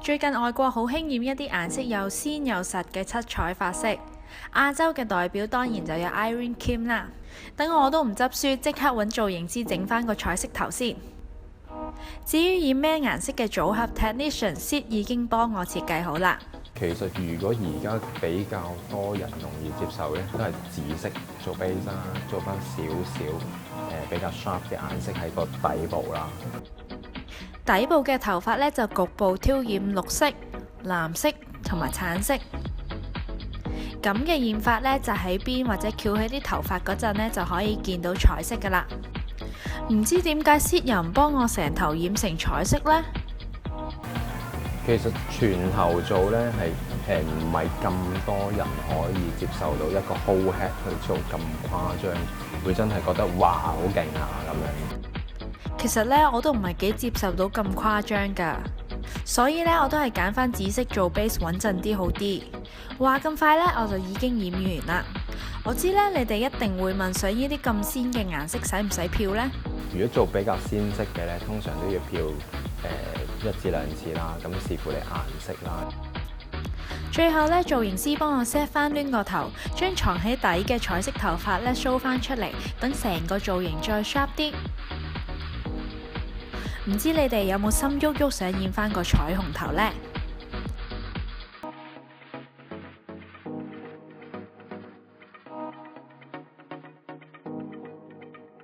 最近外國好興染一啲顏色又鮮又實嘅七彩髮色，亞洲嘅代表當然就有 Irene Kim 啦。等我都唔執輸，即刻揾造型師整返個彩色頭先。至於染咩顏色嘅組合 ，Technician Sid 已經幫我設計好啦。其實如果而家比較多人容易接受咧，都係紫色做 base 啦，做翻少少比較 sharp 嘅顏色喺個底部啦。底部嘅頭髮呢，就局部挑染綠色、藍色同埋橙色。咁嘅染法呢，就喺邊或者翹起啲頭髮嗰陣呢，就可以見到彩色噶啦。唔知點解 Sid 又唔幫我成頭染成彩色呢？其實全頭做呢係唔係咁多人可以接受到一個 whole head 去做咁誇張，會真係覺得哇好勁啊咁樣。其實呢，我都唔係幾接受到咁誇張㗎，所以呢，我都係揀翻紫色做 base 穩陣啲好啲。話咁快呢，我就已經染完啦。我知呢，你哋一定會問，想呢啲咁鮮嘅顏色使唔使漂呢？如果做比較鮮色嘅呢，通常都要漂1至2次啦，咁視乎你顏色啦。最後呢，造型師幫我 set 翻攣個頭，將藏喺底嘅彩色頭髮呢 show 翻出嚟，等成個造型再 sharp 啲。唔知你哋有冇心喐喐想染翻個彩虹頭呢？